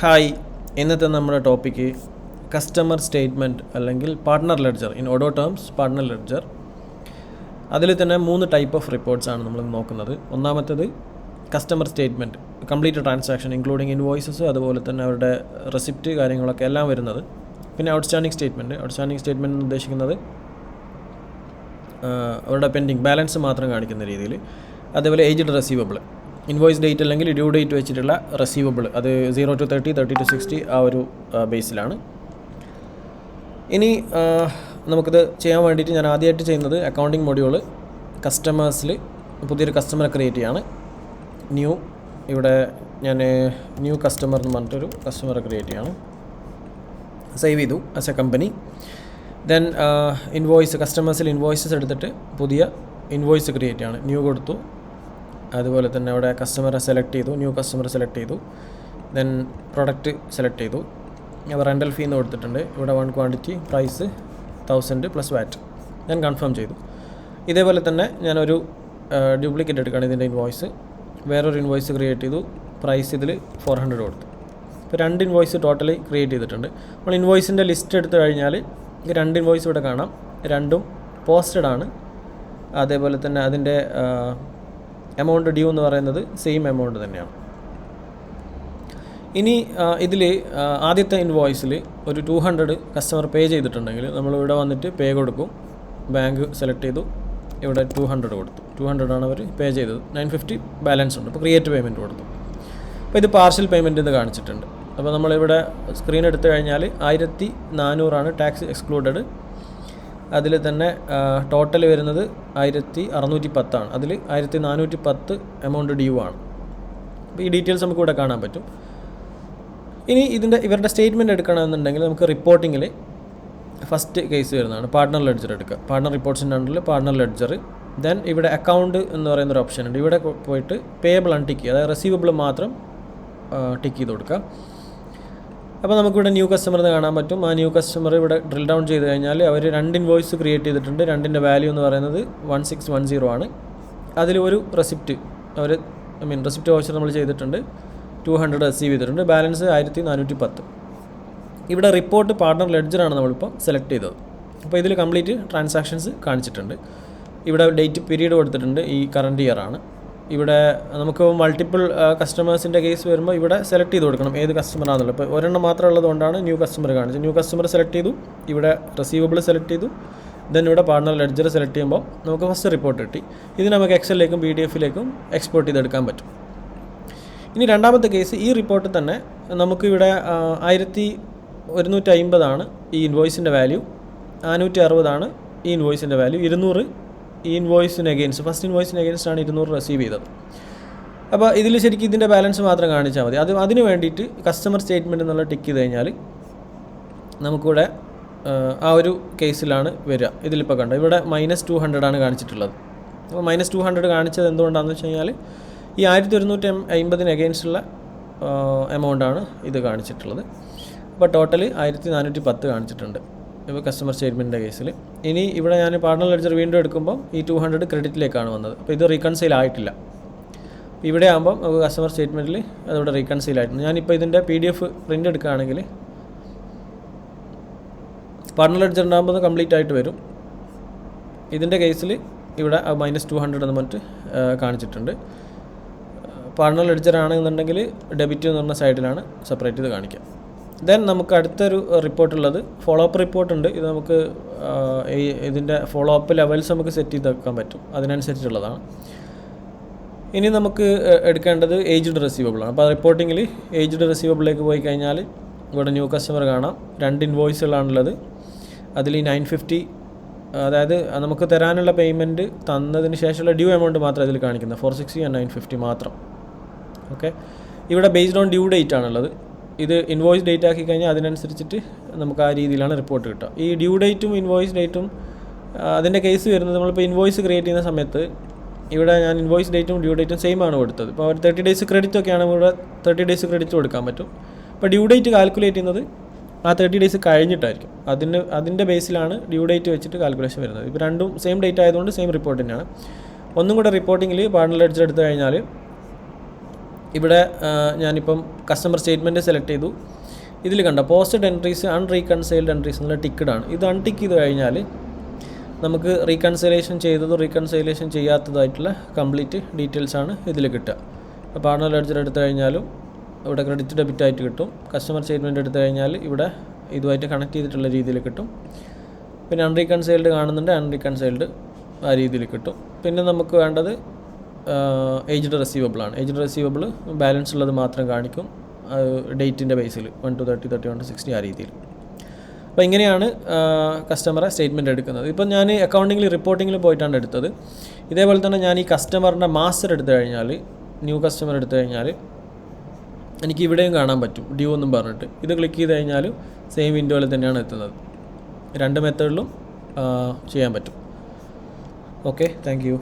Hi, ഇന്നത്തെ നമ്മുടെ topic customer statement അല്ലെങ്കിൽ partner ledger. In ഓഡോ terms partner ledger. അതിൽ തന്നെ 3 ടൈപ്പ് ഓഫ് റിപ്പോർട്ട്സാണ് നമ്മൾ നോക്കുന്നത്. ഒന്നാമത്തേത് customer statement, complete transaction including invoices, അതുപോലെ തന്നെ അവരുടെ റെസിപ്റ്റ് കാര്യങ്ങളൊക്കെ എല്ലാം വരുന്നത്. പിന്നെ ഔട്ട്സ്റ്റാൻഡിങ് സ്റ്റേറ്റ്മെൻറ്റ് എന്ന് ഉദ്ദേശിക്കുന്നത് അവരുടെ പെൻഡിങ് ബാലൻസ് മാത്രം കാണിക്കുന്ന രീതിയിൽ. അതേപോലെ ഏജ്ഡ് റെസീവബിൾ, ഇൻവോയ്സ് ഡേറ്റ് അല്ലെങ്കിൽ ഡ്യൂ ഡേറ്റ് വെച്ചിട്ടുള്ള റെസീവബിൾ, അത് 0 to 30, 30 to 60 ആ ഒരു ബേസിലാണ്. ഇനി നമുക്കിത് ചെയ്യാൻ വേണ്ടിയിട്ട് ഞാൻ ആദ്യമായിട്ട് ചെയ്യുന്നത് അക്കൗണ്ടിങ് മൊഡ്യൂൾ കസ്റ്റമേഴ്സിൽ പുതിയൊരു കസ്റ്റമറെ ക്രിയേറ്റ് ചെയ്യാണ്. ഇവിടെ ഞാൻ ന്യൂ കസ്റ്റമർ എന്ന് പറഞ്ഞിട്ടൊരു കസ്റ്റമറെ ക്രിയേറ്റ് ചെയ്യാണ്. സേവ് ചെയ്തു ആസ് എ കമ്പനി. ദെൻ കസ്റ്റമേഴ്സിൽ ഇൻവോയ്സസ് എടുത്തിട്ട് പുതിയ ഇൻവോയ്സ് ക്രിയേറ്റ് ചെയ്യാണ്. ന്യൂ കൊടുത്തു. അതുപോലെ തന്നെ അവിടെ കസ്റ്റമറെ സെലക്ട് ചെയ്തു, ന്യൂ കസ്റ്റമറെ സെലക്ട് ചെയ്തു. ദെൻ പ്രൊഡക്റ്റ് സെലക്ട് ചെയ്തു. അപ്പോൾ റെൻ്റൽ ഫീ എന്ന് കൊടുത്തിട്ടുണ്ട്. ഇവിടെ 1 ക്വാണ്ടിറ്റി, പ്രൈസ് 1000 പ്ലസ് വാറ്റ്. ഞാൻ കൺഫേം ചെയ്തു. ഇതേപോലെ തന്നെ ഞാനൊരു ഡ്യൂപ്ലിക്കേറ്റ് എടുക്കുകയാണ് ഇതിൻ്റെ ഇൻവോയ്സ്. വേറൊരു ഇൻവോയ്സ് ക്രിയേറ്റ് ചെയ്തു. പ്രൈസ് ഇതിൽ 400 കൊടുത്തു. ഇപ്പോൾ 2 ഇൻവോയ്സ് ടോട്ടലി ക്രിയേറ്റ് ചെയ്തിട്ടുണ്ട്. നമ്മൾ ഇൻവോയ്സിൻ്റെ ലിസ്റ്റ് എടുത്തു കഴിഞ്ഞാൽ 2 ഇൻവോയ്സ് ഇവിടെ കാണാം. രണ്ടും പോസ്റ്റഡ് ആണ്. അതേപോലെ തന്നെ അതിൻ്റെ എമൗണ്ട് ഡ്യൂ എന്ന് പറയുന്നത് സെയിം എമൗണ്ട് തന്നെയാണ്. ഇനി ഇതിൽ ആദ്യത്തെ ഇൻവോയ്സിൽ ഒരു 200 കസ്റ്റമർ പേ ചെയ്തിട്ടുണ്ടെങ്കിൽ നമ്മളിവിടെ വന്നിട്ട് പേ കൊടുക്കും. ബാങ്ക് സെലക്ട് ചെയ്തു, ഇവിടെ 200 കൊടുത്തു. 200 ആണ് അവർ പേ ചെയ്തത്. 950 ബാലൻസ് ഉണ്ട്. അപ്പോൾ ക്രിയേറ്റ് പേയ്മെൻറ്റ് കൊടുത്തു. അപ്പോൾ ഇത് പാർഷ്യൽ പേയ്മെൻറ്റ് എന്ന് കാണിച്ചിട്ടുണ്ട്. അപ്പോൾ നമ്മളിവിടെ സ്ക്രീൻ എടുത്തു കഴിഞ്ഞാൽ 1400 ടാക്സ് എക്സ്ക്ലൂഡഡ്. അതിൽ തന്നെ ടോട്ടൽ വരുന്നത് 1610 ആണ്. അതിൽ 1410 എമൗണ്ട് ഡ്യൂ ആണ്. അപ്പോൾ ഈ ഡീറ്റെയിൽസ് നമുക്ക് ഇവിടെ കാണാൻ പറ്റും. ഇനി ഇവരുടെ സ്റ്റേറ്റ്മെൻറ്റ് എടുക്കണമെന്നുണ്ടെങ്കിൽ നമുക്ക് റിപ്പോർട്ടിങ്ങിൽ ഫസ്റ്റ് കേസ് വരുന്നതാണ് പാർട്ട്ണർ ലെഡ്ജർ എടുക്കുക. പാർട്ട്ണർ റിപ്പോർട്ട്സിൻ്റെ അണ്ടറിൽ പാർട്ട്ണർ ലെഡ്ജർ. ദെൻ ഇവിടെ അക്കൗണ്ട് എന്ന് പറയുന്നൊരു ഓപ്ഷൻ ഉണ്ട്. ഇവിടെ പോയിട്ട് പേയബിൾ ആണ് ടിക്ക് ചെയ്യുക, അതായത് റെസീവബിൾ മാത്രം ടിക്ക് ചെയ്ത് കൊടുക്കുക. അപ്പോൾ നമുക്കിവിടെ ന്യൂ കസ്റ്റമർ എന്ന് കാണാൻ പറ്റും. ആ ന്യൂ കസ്റ്റമർ ഇവിടെ ഡ്രിൽ ഡൗൺ ചെയ്ത് കഴിഞ്ഞാൽ അവർ 2 ഇൻവോയ്സ് ക്രിയേറ്റ് ചെയ്തിട്ടുണ്ട്. 2ൻ്റെ വാല്യൂ എന്ന് പറയുന്നത് 1610 ആണ്. അതിൽ ഒരു റെസിപ്റ്റ് റെസിപ്റ്റ് വൗച്ചർ നമ്മൾ ചെയ്തിട്ടുണ്ട്. 200 റിസീവ് ചെയ്തിട്ടുണ്ട്. ബാലൻസ് 1410. ഇവിടെ റിപ്പോർട്ട് പാർട്ട്ണർ ലെഡ്ജറാണ് നമ്മളിപ്പോൾ സെലക്ട് ചെയ്തത്. അപ്പോൾ ഇതിൽ കംപ്ലീറ്റ് ട്രാൻസാക്ഷൻസ് കാണിച്ചിട്ടുണ്ട്. ഇവിടെ ഡേറ്റ് പീരീഡ് കൊടുത്തിട്ടുണ്ട്. ഈ കറണ്ട് ഇയർ ആണ്. ഇവിടെ നമുക്ക് മൾട്ടിപ്പിൾ കസ്റ്റമേഴ്സിൻ്റെ കേസ് വരുമ്പോൾ ഇവിടെ സെലക്ട് ചെയ്ത് കൊടുക്കണം ഏത് കസ്റ്റമറാണെന്നുള്ളത്. ഇപ്പോൾ ഒരെണ്ണം മാത്രം ഉള്ളതുകൊണ്ടാണ് ന്യൂ കസ്റ്റമർ കാണിച്ചത്. ന്യൂ കസ്റ്റമർ സെലക്ട് ചെയ്തു. ഇവിടെ റെസീവബിൾ സെലക്ട് ചെയ്തു. ദെൻ ഇവിടെ പാർട്ട്ണർ ലെഡ്ജർ സെലക്ട് ചെയ്യുമ്പോൾ നമുക്ക് ഫസ്റ്റ് റിപ്പോർട്ട് കിട്ടി. ഇത് നമുക്ക് എക്സലിലേക്കും PDF-ലേക്കും എക്സ്പോർട്ട് ചെയ്തെടുക്കാൻ പറ്റും. ഇനി രണ്ടാമത്തെ കേസ്, ഈ റിപ്പോർട്ട് തന്നെ നമുക്കിവിടെ 1150 ഈ ഇൻവോയ്സിൻ്റെ വാല്യൂ, 560 ഈ ഇൻവോയ്സിൻ്റെ വാല്യൂ, 200 ഈ ഇൻവോയ്സിന് അഗെയിൻസ്റ്റ്, ഫസ്റ്റ് ഇൻവോയ്സിന് അഗെയിൻസ്റ്റ് ആണ് 200 റിസീവ് ചെയ്തത്. അപ്പോൾ ഇതിൽ ശരിക്കും ഇതിൻ്റെ ബാലൻസ് മാത്രം കാണിച്ചാൽ മതി. അതിന് വേണ്ടിയിട്ട് കസ്റ്റമർ സ്റ്റേറ്റ്മെൻറ്റ് എന്നുള്ള ടിക്ക് ചെയ്ത് കഴിഞ്ഞാൽ നമുക്കിവിടെ ആ ഒരു കേസിലാണ് വരിക. ഇതിലിപ്പോൾ കണ്ടോ, ഇവിടെ -200 ആണ് കാണിച്ചിട്ടുള്ളത്. അപ്പോൾ -200 കാണിച്ചത് എന്തുകൊണ്ടാണെന്ന് വെച്ച് കഴിഞ്ഞാൽ ഈ 1150 അഗെയിൻസ്റ്റുള്ള എമൗണ്ടാണ് ഇത് കാണിച്ചിട്ടുള്ളത്. അപ്പോൾ ടോട്ടൽ 1410 കാണിച്ചിട്ടുണ്ട് ഇപ്പോൾ കസ്റ്റമർ സ്റ്റേറ്റ്മെൻറ്റിൻ്റെ കേസിൽ. ഇനി ഇവിടെ ഞാൻ പാർട്ട്ണർ ലെഡ്ജർ വീണ്ടും എടുക്കുമ്പോൾ ഈ 200 ക്രെഡിറ്റിലേക്കാണ് വന്നത്. അപ്പോൾ ഇത് റീകൺസൈൽ ആയിട്ടില്ല. ഇവിടെ ആകുമ്പം കസ്റ്റമർ സ്റ്റേറ്റ്മെൻറ്റിൽ അതിവിടെ റീകൺസൈൽ ആയിട്ടുണ്ട്. ഞാനിപ്പോൾ ഇതിൻ്റെ PDF പ്രിൻ്റ് എടുക്കുകയാണെങ്കിൽ പാർട്ട്ണർ ലെഡ്ജർ ഉണ്ടാകുമ്പോൾ കംപ്ലീറ്റ് ആയിട്ട് വരും. ഇതിൻ്റെ കേസിൽ ഇവിടെ -200 എന്ന് പറഞ്ഞിട്ട് കാണിച്ചിട്ടുണ്ട്. പാർട്ട്ണർ ലെഡ്ജർ ആണെന്നുണ്ടെങ്കിൽ ഡെബിറ്റ് എന്ന് പറഞ്ഞ സൈഡിലാണ് സെപ്പറേറ്റ് ചെയ്ത് കാണിക്കുക. ദെൻ നമുക്ക് അടുത്തൊരു റിപ്പോർട്ടുള്ളത് ഫോളോ അപ്പ് റിപ്പോർട്ടുണ്ട്. ഇത് നമുക്ക് ഇതിൻ്റെ ഫോളോ അപ്പ് ലെവൽസ് നമുക്ക് സെറ്റ് ചെയ്ത് വെക്കാൻ പറ്റും, അതിനനുസരിച്ചുള്ളതാണ്. ഇനി നമുക്ക് എടുക്കേണ്ടത് ഏജ്ഡ് റെസീവബിളാണ്. അപ്പോൾ റിപ്പോർട്ടിങ്ങിൽ ഏജ്ഡ് റെസീവബിളിലേക്ക് പോയി കഴിഞ്ഞാൽ ഇവിടെ ന്യൂ കസ്റ്റമർ കാണാം. 2 ഇൻവോയ്സുകളാണുള്ളത്. അതിൽ 950, അതായത് നമുക്ക് തരാനുള്ള പേയ്മെൻറ്റ് തന്നതിന് ശേഷമുള്ള ഡ്യൂ എമൗണ്ട് മാത്രം ഇതിൽ കാണിക്കുന്നത് 460 and 950 മാത്രം. ഓക്കെ, ഇവിടെ ബേസ്ഡ് ഓൺ ഡ്യൂ ഡേറ്റ് ആണുള്ളത്. ഇത് ഇൻവോയ്സ് ഡേറ്റ് ആക്കി കഴിഞ്ഞാൽ അതിനനുസരിച്ചിട്ട് നമുക്ക് ആ രീതിയിലാണ് റിപ്പോർട്ട് കിട്ടുക. ഈ ഡ്യൂ ഡേറ്റും ഇൻവോയ്സ് ഡേറ്റും അതിൻ്റെ കേസ് വരുന്നത്, നമ്മളിപ്പോൾ ഇൻവോയ്സ് ക്രിയേറ്റ് ചെയ്യുന്ന സമയത്ത് ഇവിടെ ഞാൻ ഇൻവോയ്സ് ഡേറ്റും ഡ്യൂ ഡേറ്റും സെയിം ആണ് കൊടുത്തത്. ഇപ്പോൾ ഒരു 30 days ക്രെഡിറ്റ് ഒക്കെയാണ് ഇവിടെ 30 days ക്രെഡിറ്റ് കൊടുക്കാൻ പറ്റും. അപ്പോൾ ഡ്യൂ ഡേറ്റ് കാൽക്കുലേറ്റ് ചെയ്യുന്നത് ആ 30 days കഴിഞ്ഞിട്ടായിരിക്കും. അതിൻ്റെ ബേസിലാണ് ഡ്യൂ ഡേറ്റ് വെച്ചിട്ട് കാൽക്കുലേഷൻ വരുന്നത്. ഇപ്പോൾ രണ്ടും സെയിം ഡേറ്റ് ആയതുകൊണ്ട് സെയിം റിപ്പോർട്ട് തന്നെയാണ്. ഒന്നും കൂടെ റിപ്പോർട്ടിങ്ങിൽ പാർട്ട്ണർ ലെഡ്ജർ എടുത്തു കഴിഞ്ഞാൽ ഇവിടെ ഞാനിപ്പം കസ്റ്റമർ സ്റ്റേറ്റ്മെൻറ്റ് സെലക്ട് ചെയ്തു. ഇതിൽ കണ്ട പോസ്റ്റഡ് എൻട്രീസ് അൺറീകൺസൈൽഡ് എൻട്രീസ് എന്നുള്ള ടിക്കഡാണ്. ഇത് അൺടിക്ക് ചെയ്ത് കഴിഞ്ഞാൽ നമുക്ക് റീകൺസൈലേഷൻ ചെയ്തതും റീകൺസൈലേഷൻ ചെയ്യാത്തതായിട്ടുള്ള കംപ്ലീറ്റ് ഡീറ്റെയിൽസാണ് ഇതിൽ കിട്ടുക. അപ്പോൾ പാർട്ണർ ലെഡ്ജർ എടുത്തു കഴിഞ്ഞാലും ഇവിടെ ക്രെഡിറ്റ് ഡെബിറ്റ് ആയിട്ട് കിട്ടും. കസ്റ്റമർ സ്റ്റേറ്റ്മെൻറ്റ് എടുത്തു കഴിഞ്ഞാൽ ഇവിടെ ഇതുമായിട്ട് കണക്ട് ചെയ്തിട്ടുള്ള രീതിയിൽ കിട്ടും. പിന്നെ അൺറീകൺസൈൽഡ് കാണുന്നുണ്ട്, അൺറീകൺസൈൽഡ് ആ രീതിയിൽ കിട്ടും. പിന്നെ നമുക്ക് വേണ്ടത് ഏജ്ഡ് റെസീവബിളാണ്. ഏജ്ഡ് റെസീവബിൾ ബാലൻസ് ഉള്ളത് മാത്രം കാണിക്കും ഡേറ്റിൻ്റെ ബേസിൽ 1 to 30, 31 to 60 ആ രീതിയിൽ. അപ്പോൾ ഇങ്ങനെയാണ് കസ്റ്റമറെ സ്റ്റേറ്റ്മെൻറ്റ് എടുക്കുന്നത്. ഇപ്പം ഞാൻ അക്കൗണ്ടിങ്ങിൽ റിപ്പോർട്ടിങ്ങിൽ പോയിട്ടാണ് എടുത്തത്. ഇതേപോലെ തന്നെ ഞാൻ ഈ കസ്റ്റമറിൻ്റെ മാസ്റ്റർ എടുത്തു കഴിഞ്ഞാൽ, ന്യൂ കസ്റ്റമർ എടുത്തു കഴിഞ്ഞാൽ എനിക്ക് ഇവിടെയും കാണാൻ പറ്റും ഡ്യൂ എന്നും പറഞ്ഞിട്ട്. ഇത് ക്ലിക്ക് ചെയ്ത് കഴിഞ്ഞാൽ സെയിം വിൻഡോയിൽ തന്നെയാണ് എത്തുന്നത്. 2 മെത്തേഡിലും ചെയ്യാൻ പറ്റും. Okay, thank you.